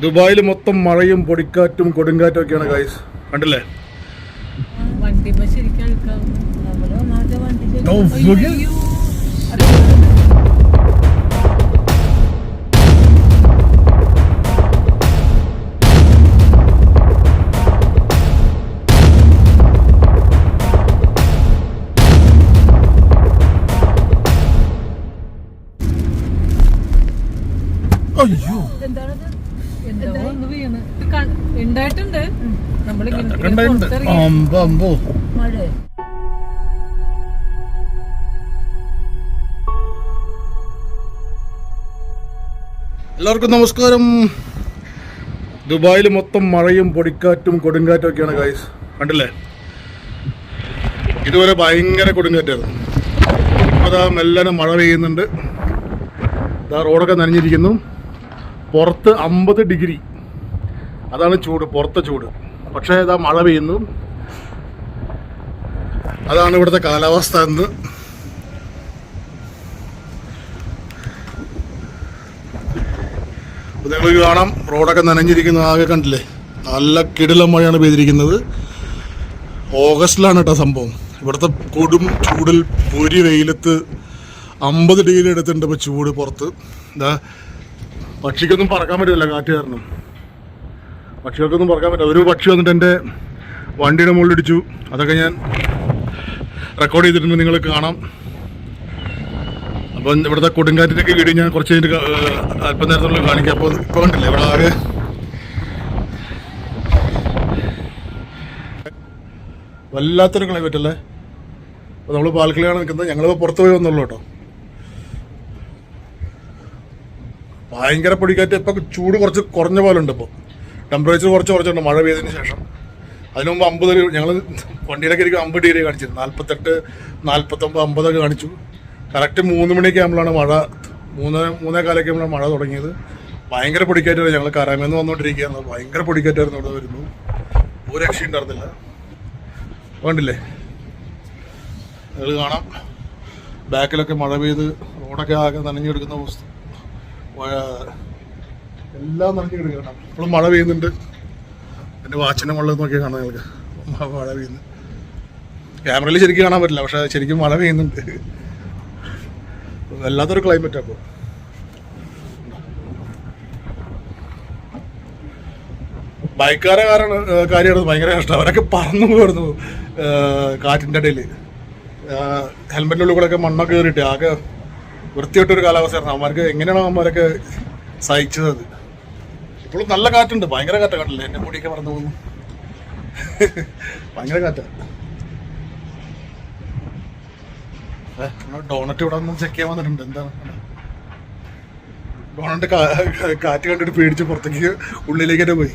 ദുബായിൽ മൊത്തം മഴയും പൊടിക്കാറ്റും കൊടുങ്കാറ്റും ഒക്കെയാണ് ഗൈസ്. കണ്ടില്ലേ? അയ്യോ, ഉണ്ടായിട്ടുണ്ട്. എല്ലാവർക്കും നമസ്കാരം. ദുബായിൽ മൊത്തം മഴയും പൊടിക്കാറ്റും കൊടുങ്കാറ്റും ഒക്കെയാണ് ഗൈസ്. കണ്ടില്ലേ? ഇതുവരെ ഭയങ്കര കൊടുങ്കാറ്റായിരുന്നു. അതാ മെല്ലനെ മഴ പെയ്യുന്നുണ്ട്. ഇതാ റോഡൊക്കെ നനഞ്ഞിരിക്കുന്നു. പുറത്ത് 50 ഡിഗ്രി, അതാണ് ചൂട്, പുറത്തെ ചൂട്. പക്ഷേ ഇതാ മഴ പെയ്യുന്നു. അതാണ് ഇവിടുത്തെ കാലാവസ്ഥ എന്ന്. നിങ്ങൾ കാണാം, റോഡൊക്കെ നനഞ്ഞിരിക്കുന്നത്. ആകെ കണ്ടില്ലേ? നല്ല കിടിലം മഴയാണ് പെയ്തിരിക്കുന്നത്. ഓഗസ്റ്റിലാണ് കേട്ടോ സംഭവം. ഇവിടുത്തെ കൊടും ചൂടിൽ പൊരി വെയിലത്ത് 50 ഡിഗ്രി എടുത്തിട്ടുണ്ട് ഇപ്പോൾ ചൂട് പുറത്ത്. എന്താ, പക്ഷിക്കൊന്നും പറക്കാൻ പറ്റില്ല, കാറ്റ് കാരണം. പക്ഷികൾക്കൊന്നും പറക്കാൻ പറ്റില്ല. ഒരു പക്ഷി വന്നിട്ട് എൻ്റെ വണ്ടിയുടെ മുകളിലിടിച്ചു. അതൊക്കെ ഞാൻ റെക്കോർഡ് ചെയ്തിട്ടുണ്ട്, നിങ്ങൾ കാണാം. അപ്പം ഇവിടുത്തെ കൊടുങ്കാറ്റിൻ്റെയൊക്കെ വീഡിയോ ഞാൻ കുറച്ച് കഴിഞ്ഞിട്ട് അല്പം നേരത്തുള്ള കാണിക്കാം. അപ്പോൾ ഇപ്പോൾ കണ്ടില്ലേ ഇവിടെ ആകെ വല്ലാത്തൊരു ക്ലൈമറ്റ് അല്ലേ? അപ്പോൾ നമ്മൾ ബാൽക്കണിയാണ് നിൽക്കുന്നത്. ഞങ്ങളിപ്പോൾ പുറത്ത് പോയി വന്നുള്ളൂ കേട്ടോ. ഭയങ്കര പൊടിക്കാറ്റ്. ഇപ്പം ചൂട് കുറച്ച് കുറഞ്ഞ പോലെ ഉണ്ട്. ഇപ്പോൾ ടെമ്പറേച്ചർ കുറച്ചുണ്ട് മഴ പെയ്തതിന് ശേഷം. അതിന് മുമ്പ് 50, ഞങ്ങൾ വണ്ടിയിലൊക്കെ ഇരിക്കും 50 ഡിഗ്രി കാണിച്ചിരുന്നു. 48, 49, 50 കാണിച്ചു. കറക്റ്റ് 3 മണിയൊക്കെ ആകുമ്പോഴാണ് മഴ, 3:15 ആകുമ്പോഴാണ് മഴ തുടങ്ങിയത്. ഭയങ്കര പൊടിക്കാറ്റായിരുന്നു. ഞങ്ങൾ കരാമേന്ന് വന്നുകൊണ്ടിരിക്കുകയായിരുന്നു. ഭയങ്കര പൊടിക്കാറ്റായിരുന്നു ഇവിടെ വരുന്നു. ഒരു രക്ഷ ഉണ്ടായിരുന്നില്ല. കണ്ടില്ലേ? നിങ്ങൾ കാണാം, ബാക്കിലൊക്കെ മഴ പെയ്ത് റോഡൊക്കെ ആകെ നനഞ്ഞെടുക്കുന്ന അവസ്ഥ. എല്ലാം നനഞ്ഞു കിടക്കണം. ഇപ്പോഴും മഴ പെയ്യുന്നുണ്ട്. എൻ്റെ വാച്ചിൻ്റെ മുകളിൽ നോക്കിയാൽ കാണാം നിങ്ങൾക്ക് മഴ പെയ്യുന്നു. ക്യാമറയിൽ ശരിക്കും കാണാൻ പറ്റില്ല, പക്ഷെ ശരിക്കും മഴ പെയ്യുന്നുണ്ട്. വല്ലാത്തൊരു ക്ലൈമറ്റ്. അപ്പോൾ ബൈക്കാരെ കാര്യമാണ് ഭയങ്കര കഷ്ടം. അവരൊക്കെ പറന്നു പോയിരുന്നു കാറ്റിൻ്റെ ഇടയിൽ. ഹെൽമെറ്റിനുള്ളിൽ കൂടെയൊക്കെ മണ്ണൊക്കെ കയറിയിട്ട് ആകെ വൃത്തിയായിട്ടൊരു കാലാവസ്ഥയായിരുന്നു. അവന്മാർക്ക് എങ്ങനെയാണോ അവന്മാരൊക്കെ സഹിച്ചത്. അത് ഇപ്പോഴും നല്ല കാറ്റുണ്ട്, ഭയങ്കര കാറ്റാണ്. കണ്ടില്ലേ? എൻ്റെ മുടിയൊക്കെ പറന്നു പോകുന്നു. ഭയങ്കര കാറ്റാണ്. ഡോണറ്റ് ഇവിടെ ഒന്ന് ചെക്ക് ചെയ്യാൻ വന്നിട്ടുണ്ട്. എന്താണ് ഡോണറ്റ് കാറ്റ് കണ്ടിട്ട് പേടിച്ച് പുറത്തേക്ക് ഉള്ളിലേക്ക് തന്നെ പോയി.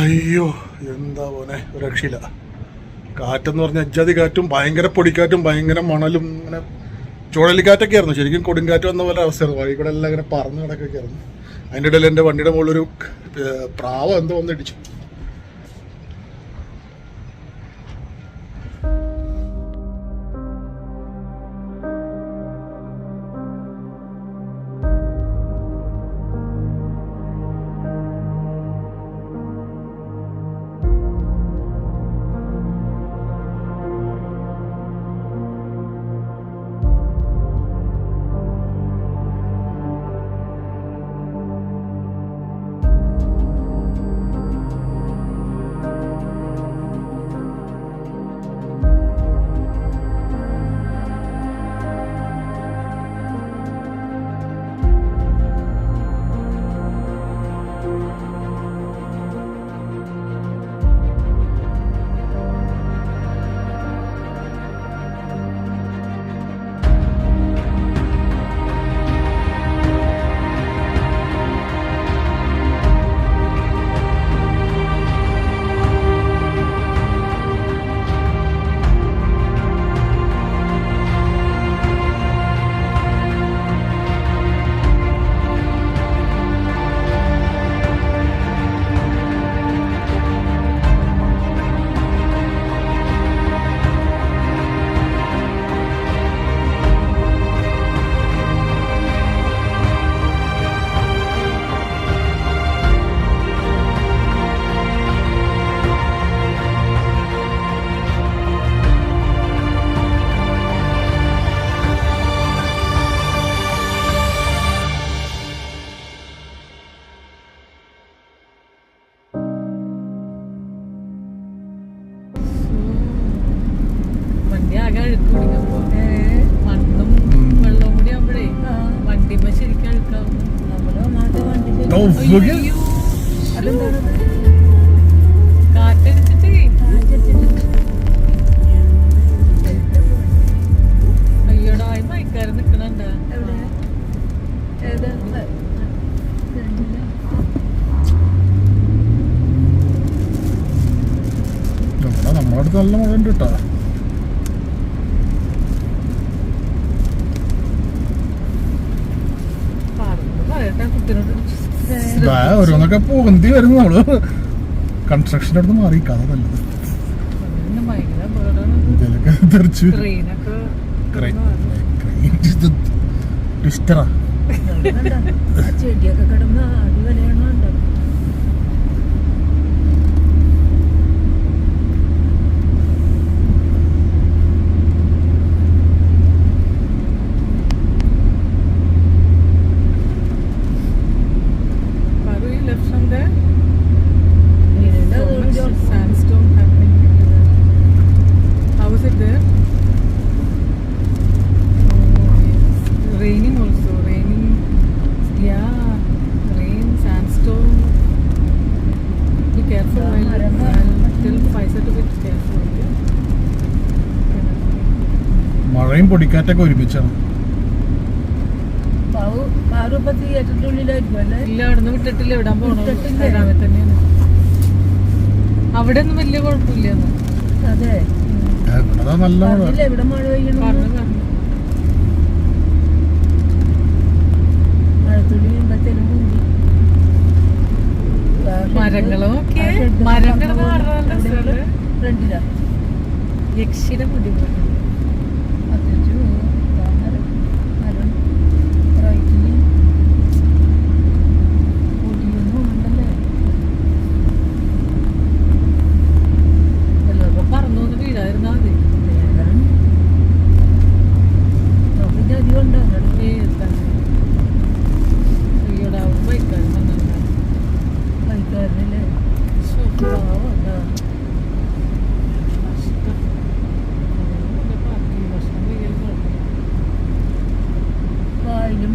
അയ്യോ, എന്താ പോനെ, ഒരു രക്ഷയില്ല. കാറ്റെന്ന് പറഞ്ഞാൽ അജ്ജാതി കാറ്റും ഭയങ്കര പൊടിക്കാറ്റും ഭയങ്കര മണലും ഇങ്ങനെ ചുഴലിക്കാറ്റൊക്കെ ആയിരുന്നു. ശരിക്കും കൊടുങ്കാറ്റ് വന്ന പോലെ അവസ്ഥയായിരുന്നു. വഴി കൂടെ എല്ലാം ഇങ്ങനെ പറന്ന് കിടക്കൊക്കെ ആയിരുന്നു. അതിൻ്റെ ഇടയിൽ എൻ്റെ വണ്ടിയുടെ മുകളിലൊരു പ്രാവ് എന്തോ വന്നിടിച്ചു. അയ്യോ. കാറ്റടിച്ചിട്ട് അയ്യോടാ ഈ മൈക്കാരൻ നിക്കണുണ്ട്. നമ്മുടെ അടുത്ത് നല്ല മഴ ഉണ്ട് കേട്ടോ. ഓരോന്നൊക്കെ പൊന്തി വരുന്നു. നമ്മള് കൺസ്ട്രക്ഷൻ്റെ അടുത്ത് മാറി കഥ നല്ലത്. ഇതിലൊക്കെ തെറിച്ചു ട്വിസ്റ്ററാ. ചെടിയൊക്കെ കിടന്ന് അടിവലയാണോ. Sandstorm happening everywhere. How is it there? Oh, yes. Raining also. Raining. Yeah. Rain, sandstorm. Be careful while till Pfizer to be careful. Okay? മഴയും പൊടിക്കാറ്റൊക്കെ ഒരുമിച്ചാണ്. തിയേറ്ററിന്റെ ഉള്ളിലായിരിക്കും അല്ലേ? ഇല്ല, അവിടുന്ന് വിട്ടിട്ടില്ല. വിടാൻ പോണോ? തന്നെയാണ്. അവിടെ ഒന്നും വലിയ കുഴപ്പമില്ല. അതെ, നല്ല മഴ. ഇവിടെ മഴ പെയ്യണം. മഴത്തുള്ളി വീഴുമ്പത്തേനും കൂടി മരങ്ങളും ഒക്കെ മരം ഫ്രണ്ടിലാ യക്ഷിയുടെ മുടി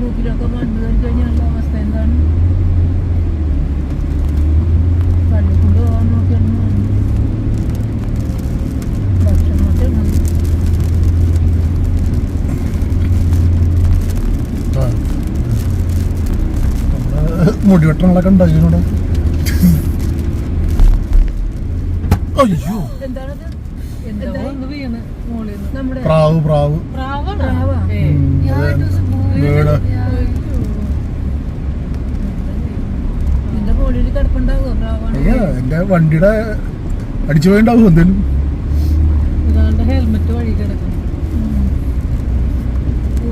മൂക്കിലൊക്കെ മണ്ണ് കയറി കഴിഞ്ഞാലുള്ള അവസ്ഥ എന്താണ്? പള്ളിക്കൊണ്ട് പോകാൻ നോക്കിയാണ് ഭക്ഷണമൊക്കെ മുടിവെട്ടങ്ങളൊക്കെ ഉണ്ടോ ഇതിനോട്? അയ്യോ, എന്താണത്? പ്രാവ് പ്രാവ് എന്റെ വണ്ടിയുടെ അടിച്ചു പോയിണ്ടാവും എന്തേലും. ഹെൽമെറ്റ് വഴി കിടക്കും.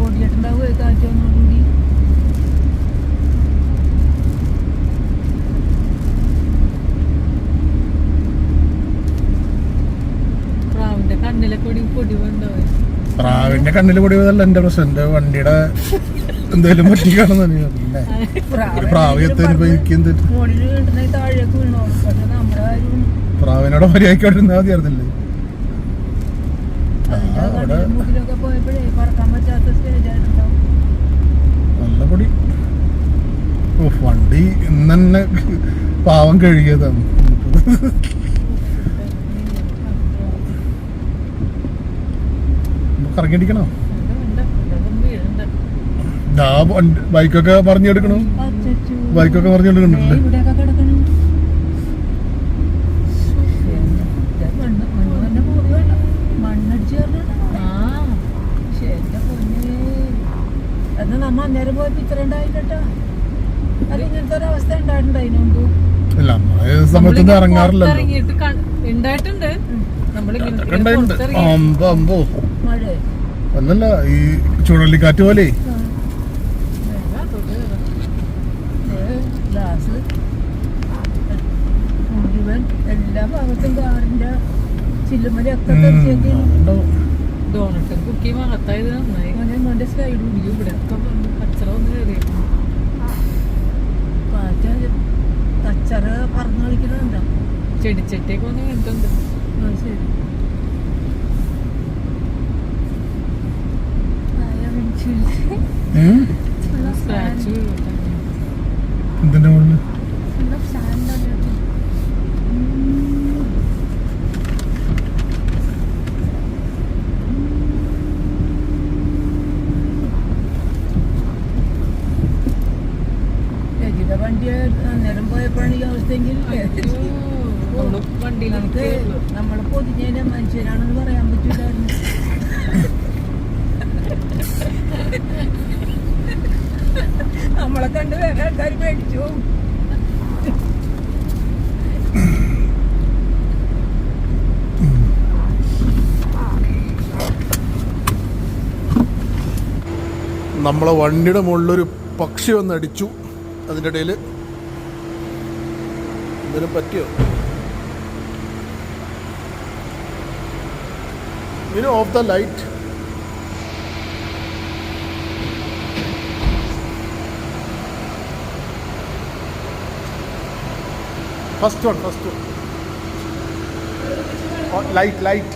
ഓടിയിട്ടുണ്ടാവും കാറ്റൊന്നുകൂടി. പ്രാവിന്റെ കണ്ണില് പൊടി പോയതല്ല എന്റെ പ്രശ്നം. എന്റെ വണ്ടിയുടെ എന്തേലും പറ്റിക്കാണെന്ന് ഒരു പ്രാവ് പ്രാവിനോട് മര്യാദക്കോട്ടിരുന്നാ മതിയായിരുന്നില്ലേ? നല്ല പൊടി. വണ്ടി ഇന്നെ പാവം കഴുകിയതാണ്. കറങ്ങിയടിക്കണോ? ബൈക്കൊക്കെ പറഞ്ഞെടുക്കണോ? ബൈക്കൊക്കെ പറഞ്ഞെടുക്കണ്ടല്ലേ? നമ്മ അന്നേരം പോയപ്പോ ഇത്ര ഉണ്ടായിട്ടോ. അത് ഇങ്ങനത്തെ ഒരു അവസ്ഥ ഉണ്ടായിട്ടുണ്ടായിരുന്നു മുമ്പ്. ഇല്ല, സമയത്തൊന്നും ഇറങ്ങാറില്ലല്ലോ. ഉണ്ടായിട്ടുണ്ട്. മഴ അല്ലല്ല, ഈ ചുഴലിക്കാറ്റ് പോലെ ഗ്ലാസ് മുഴുവൻ എല്ലാ ഭാഗത്തും കാറിന്റെ ചില്ലുമലൊക്കെ ഡോണറ്റും കുക്കിയും അകത്തായത് നന്നായി. മോന്റെ സ്ലൈഡ് കുടിക്കും. ഇവിടെ കച്ചറ ഒന്ന് കയറിയേക്കും. കച്ചറ പറന്ന് കളിക്കുന്നുണ്ടോ? ചെടിച്ചട്ടിയൊക്കെ ഒന്ന് കണ്ടിട്ടുണ്ട്. ശരി. സ്ക്രാച്ച് എന്തിന്റെ വണ്ടി അന്നേരം പോയപ്പോഴാണ് ഈ അവസ്ഥയെങ്കിൽ നമ്മള് വണ്ടിയിൽ നമുക്ക് നമ്മളെ പൊതിഞ്ഞതിനെ മനുഷ്യരാണെന്ന് പറയാൻ പറ്റില്ലായിരുന്നു. നമ്മളെ കണ്ട് വേറെ ആൾക്കാർ പേടിച്ചു. നമ്മളെ വണ്ടിയുടെ മുകളിലൊരു പക്ഷി വന്നടിച്ചു. അതിൻ്റെ ഇടയിൽ എന്തെങ്കിലും പറ്റിയോ? Of the light. First one. Oh, light.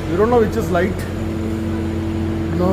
You don't know which is light? No.